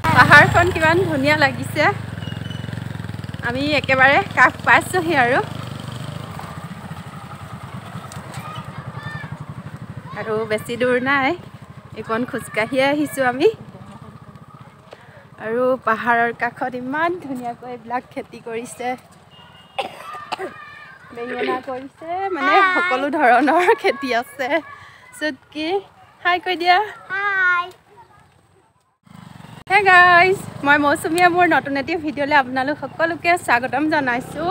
পাহাৰখন কিমান ধুনীয়া লাগিছে আমি একেবাৰে কাষ পাইছোহি আৰু বেছি দূৰ নাই এইকণ খোজকাঢ়িয়ে আহিছোঁ আমি আৰু পাহাৰৰ কাষত ইমান ধুনীয়াকৈ এইবিলাক খেতি কৰিছে বেঙেনা কৰিছে মানে সকলো ধৰণৰ খেতি আছে চুটকি হাই কৈ দিয়া হাই হে গাইজ মই মৌচুমীয়ে মোৰ নতুন এটি ভিডিঅ'লৈ আপোনালোক সকলোকে স্বাগতম জনাইছোঁ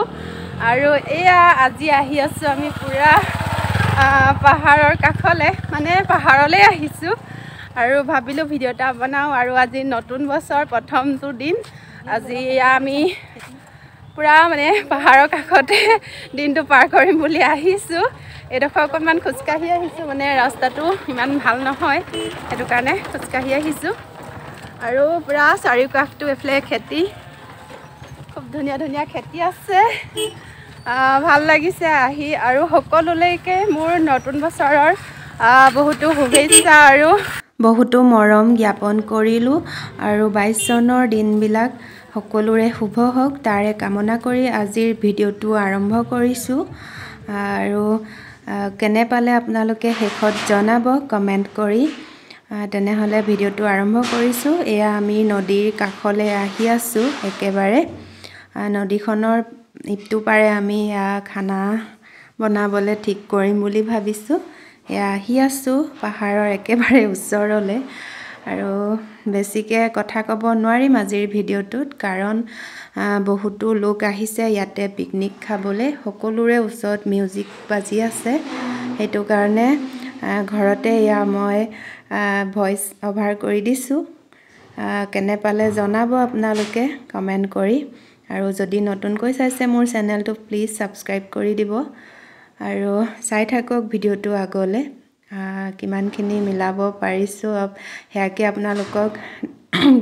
আৰু এয়া আজি আহি আছোঁ আমি পুৰা পাহাৰৰ কাষলৈ মানে পাহাৰলৈ আহিছোঁ আৰু ভাবিলোঁ ভিডিঅ' এটা বনাওঁ আৰু আজি নতুন বছৰ প্ৰথমটো দিন আজি আমি পুৰা মানে পাহাৰৰ কাষতে দিনটো পাৰ কৰিম বুলি আহিছোঁ এইডোখৰ অকণমান খোজকাঢ়ি আহিছোঁ মানে ৰাস্তাটো ইমান ভাল নহয় সেইটো কাৰণে খোজকাঢ়ি আহিছোঁ আৰু পুৰা চাৰিওকাষটো এফালে খেতি খুব ধুনীয়া ধুনীয়া খেতি আছে ভাল লাগিছে আহি আৰু সকলোলৈকে মোৰ নতুন বছৰৰ বহুতো শুভেচ্ছা আৰু বহুতো মৰম জ্ঞাপন কৰিলোঁ আৰু 22 চনৰ দিনবিলাক সকলোৰে শুভ হওক তাৰে কামনা কৰি আজিৰ ভিডিঅ'টো আৰম্ভ কৰিছোঁ আৰু কেনে পালে আপোনালোকে শেষত জনাব কমেণ্ট কৰি তেনেহ'লে ভিডিঅ'টো আৰম্ভ কৰিছোঁ এয়া আমি নদীৰ কাষলৈ আহি আছোঁ একেবাৰে নদীখনৰ ইটো পাৰে আমি খানা বনাবলৈ ঠিক কৰিম বুলি ভাবিছোঁ এয়া আহি আছোঁ পাহাৰৰ একেবাৰে ওচৰলৈ আৰু বেছিকৈ কথা ক'ব নোৱাৰিম আজিৰ ভিডিঅ'টোত কাৰণ বহুতো লোক আহিছে ইয়াতে পিকনিক খাবলৈ সকলোৰে ওচৰত মিউজিক বাজি আছে সেইটো কাৰণে ঘৰতে এয়া মই ভইচ অভাৰ কৰি দিছোঁ কেনে পালে জনাব আপোনালোকে কমেণ্ট কৰি আৰু যদি নতুনকৈ চাইছে মোৰ চেনেলটো প্লিজ ছাবস্ক্ৰাইব কৰি দিব আৰু চাই থাকক ভিডিঅ'টো আগলৈ কিমানখিনি মিলাব পাৰিছোঁ সেয়াকে আপোনালোকক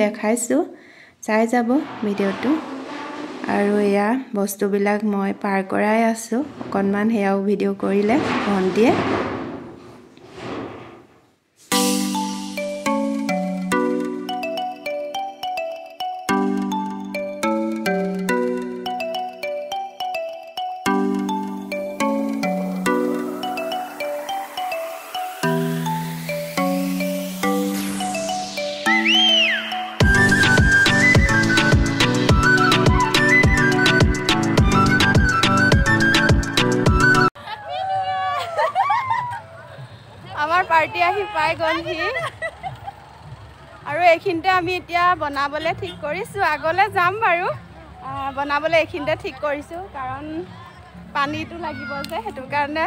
দেখাইছোঁ চাই যাব ভিডিঅ'টো আৰু এয়া বস্তুবিলাক মই পাৰ কৰাই আছোঁ অকণমান সেয়াও ভিডিঅ' কৰিলে ভণ্টিয়ে পাৰ্টি আহি পাই গ'লহি আৰু এইখিনিতে আমি এতিয়া বনাবলৈ ঠিক কৰিছোঁ আগলৈ যাম বাৰু বনাবলৈ এইখিনিতে ঠিক কৰিছোঁ কাৰণ পানীটো লাগিব যে সেইটো কাৰণে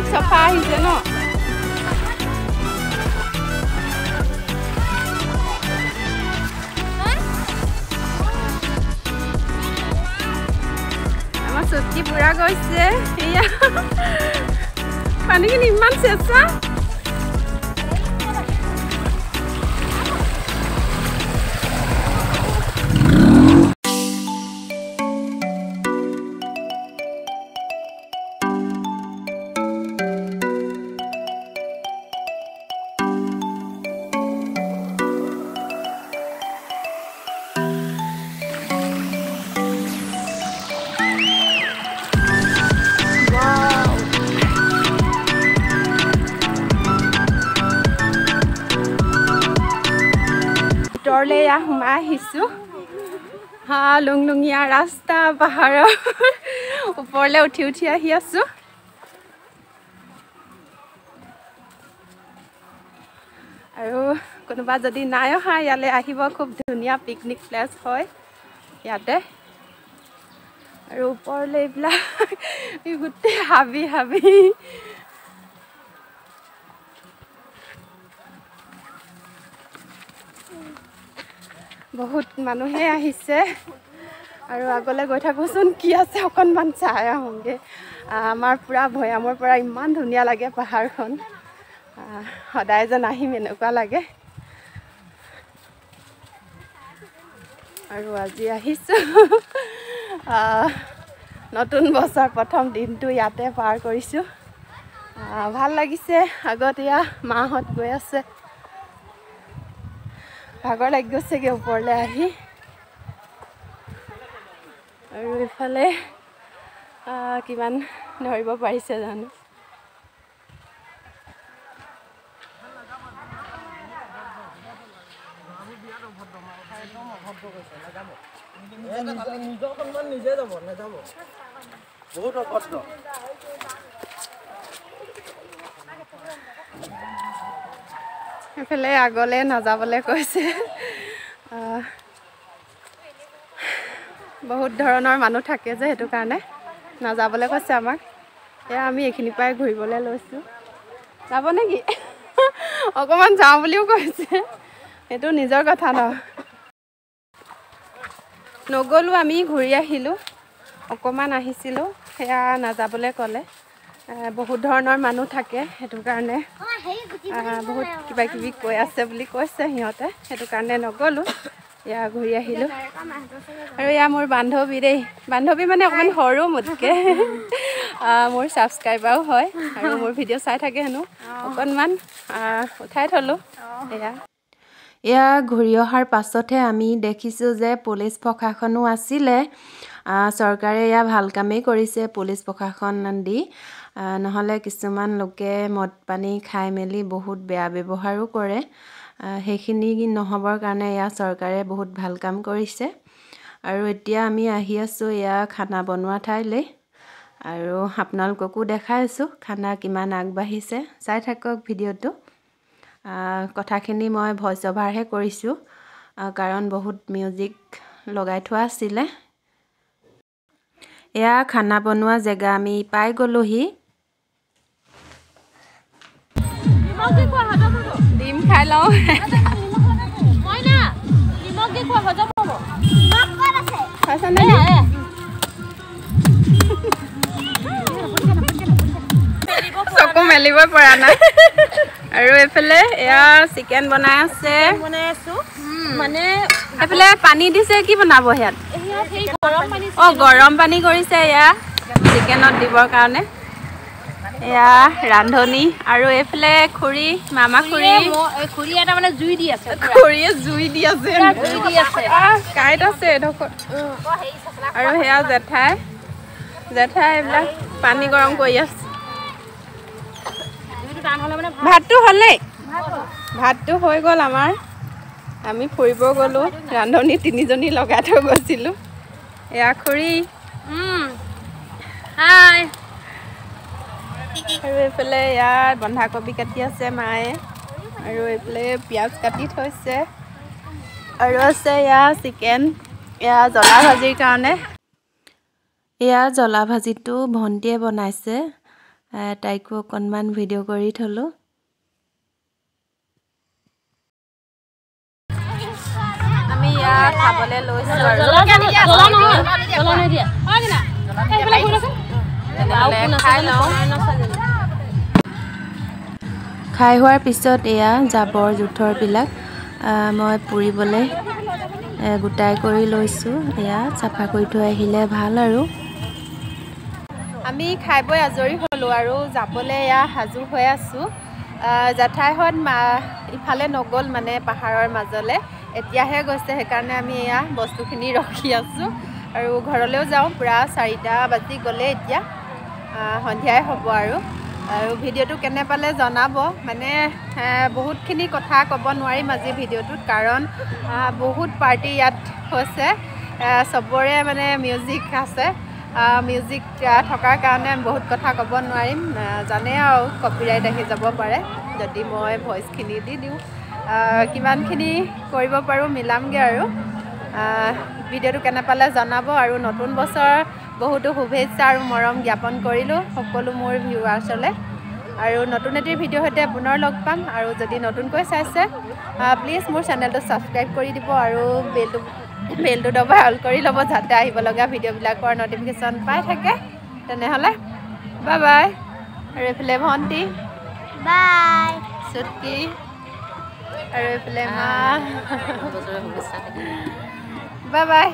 বহুত চাফা আহিছে ন আমাৰ চুটকি পুৰা গৈছে এয়া পানীখিনি ইমান চেঁচা ভিতৰলৈ সোমাই আহিছোঁ লুংলুঙীয়া ৰাস্তা পাহাৰৰ ওপৰলৈ উঠি উঠি আহি আছোঁ আৰু কোনোবা যদি নাই অহা ইয়ালৈ আহিব খুব ধুনীয়া পিকনিক প্লেচ হয় ইয়াতে আৰু ওপৰলৈ এইবিলাক গোটেই হাবি হাবি বহুত মানুহে আহিছে আৰু আগলৈ গৈ থাকোঁচোন কি আছে অকণমান চাই আহোঁগৈ আমাৰ পূৰা ভৈয়ামৰ পৰা ইমান ধুনীয়া লাগে পাহাৰখন সদায় যেন আহিম এনেকুৱা লাগে আৰু আজি আহিছোঁ নতুন বছৰ প্ৰথম দিনটো ইয়াতে পাৰ কৰিছোঁ ভাল লাগিছে আগত এয়া মাহঁত গৈ আছে ভাগৰ লাগি গৈছেগৈ ওপৰলৈ আহি আৰু এইফালে কিমান ধৰিব পাৰিছে জানো এইফালে আগলৈ নাযাবলৈ কৈছে বহুত ধৰণৰ মানুহ থাকে যে সেইটো কাৰণে নাযাবলৈ কৈছে আমাক এয়া আমি এইখিনিৰ পৰাই ঘূৰিবলৈ লৈছোঁ যাব নেকি অকণমান যাওঁ বুলিও কৈছে সেইটো নিজৰ কথা ন নগ'লোঁ আমি ঘূৰি আহিলোঁ অকণমান আহিছিলোঁ সেয়া নাযাবলৈ ক'লে বহুত ধৰণৰ মানুহ থাকে সেইটো কাৰণে বহুত কিবা কিবি কৈ আছে বুলি কৈছে সিহঁতে সেইটো কাৰণে নগ'লোঁ এয়া ঘূৰি আহিলোঁ আৰু এয়া মোৰ বান্ধৱী দেই বান্ধৱী মানে অকণমান সৰু মোতকৈ মোৰ ছাবস্ক্ৰাইবাৰো হয় আৰু মোৰ ভিডিঅ' চাই থাকে হেনো অকণমান উঠাই থ'লোঁ এয়া ঘূৰি অহাৰ পাছতহে আমি দেখিছোঁ যে পুলিচ প্ৰশাসনো আছিলে চৰকাৰে এয়া ভাল কামেই কৰিছে পুলিচ প্ৰশাসন দি নহ'লে কিছুমান লোকে মদ পানী খাই মেলি বহুত বেয়া ব্যৱহাৰো কৰে সেইখিনি নহ'বৰ কাৰণে এয়া চৰকাৰে বহুত ভাল কাম কৰিছে আৰু এতিয়া আমি আহি আছোঁ এয়া খানা বনোৱা ঠাইলৈ আৰু আপোনালোককো দেখাই আছোঁ খানা কিমান আগবাঢ়িছে চাই থাকক ভিডিঅ'টো কথাখিনি মই ভইচ অভাৰহে কৰিছোঁ কাৰণ বহুত মিউজিক লগাই থোৱা আছিলে এয়া খানা বনোৱা জেগা আমি পাই গ'লোহি ডিম খাই লওঁ চকু মেলিব পৰা নাই আৰু এইফালে এয়া চিকেন বনাই আছে মানে এইফালে পানী দিছে কি বনাব ইয়াত গৰম পানী কৰিছে এয়া চিকেনত দিবৰ কাৰণে এয়া ৰান্ধনি আৰু এইফালে খুৰী মামা খুৰী এটা মানে জুই দি আছে খুৰীয়ে জুই দি আছে কাইট আছে এডোখৰ আৰু সেয়া জেঠাই এইবিলাক পানী গৰম কৰি আছে ভাতটো হ'লেই ভাতটো হৈ গ'ল আমাৰ আমি ফুৰিব গ'লোঁ ৰান্ধনি তিনিজনী লগাই থৈ গৈছিলোঁ এয়া খুৰী হাই আৰু এইফালে ইয়াত বন্ধাকবি কাটি আছে মায়ে আৰু এইফালে পিঁয়াজ কাটি থৈছে আৰু আছে এয়া চিকেন এয়া জ্বলা ভাজিৰ কাৰণে এয়া জ্বলা ভাজিটো ভণ্টিয়ে বনাইছে তাইকো অকণমান ভিডিঅ' কৰি থলোঁ আমি ইয়াত খাবলৈ লৈছোঁ খাই হোৱাৰ পিছত এয়া জাবৰ জোথৰবিলাক মই পুৰিবলৈ গোটাই কৰি লৈছোঁ এয়া চাফা কৰি থৈ আহিলে ভাল আৰু আমি খাই বৈ আজৰি হ'লোঁ আৰু যাবলৈ এয়া সাজু হৈ আছোঁ জেঠাইহঁত ইফালে নগ'ল মানে পাহাৰৰ মাজলৈ এতিয়াহে গৈছে সেইকাৰণে আমি এয়া বস্তুখিনি ৰখি আছোঁ আৰু ঘৰলৈও যাওঁ প্ৰায় 4টা বাজি গ'লে এতিয়া সন্ধিয়াই হ'ব আৰু ভিডিঅ'টো কেনে পালে জনাব মানে বহুতখিনি কথা ক'ব নোৱাৰিম আজি ভিডিঅ'টোত কাৰণ বহুত পাৰ্টি ইয়াত হৈছে চবৰে মানে মিউজিক আছে মিউজিক থকাৰ কাৰণে বহুত কথা ক'ব নোৱাৰিম জানে আৰু কপিৰাইট আহি যাব পাৰে যদি মই ভইচখিনি দি দিওঁ কিমানখিনি কৰিব পাৰোঁ মিলামগৈ আৰু ভিডিঅ'টো কেনে পালে জনাব আৰু নতুন বছৰ বহুতো শুভেচ্ছা আৰু মৰম জ্ঞাপন কৰিলোঁ সকলো মোৰ ভিউৱাৰ্ছলৈ আৰু নতুন এটিৰ ভিডিঅ' সৈতে পুনৰ লগ পাম আৰু যদি নতুনকৈ চাইছে প্লিজ মোৰ চেনেলটো ছাবস্ক্ৰাইব কৰি দিব আৰু বেলটো দবাই অল কৰি ল'ব যাতে আহিব লগা ভিডিঅ'বিলাকৰ ন'টিফিকেশ্যন পাই থাকে তেনেহ'লে বাই বাই আৰু এইফালে ভণ্টি বাই চুটকি আৰু এইফালে মা বাই বাই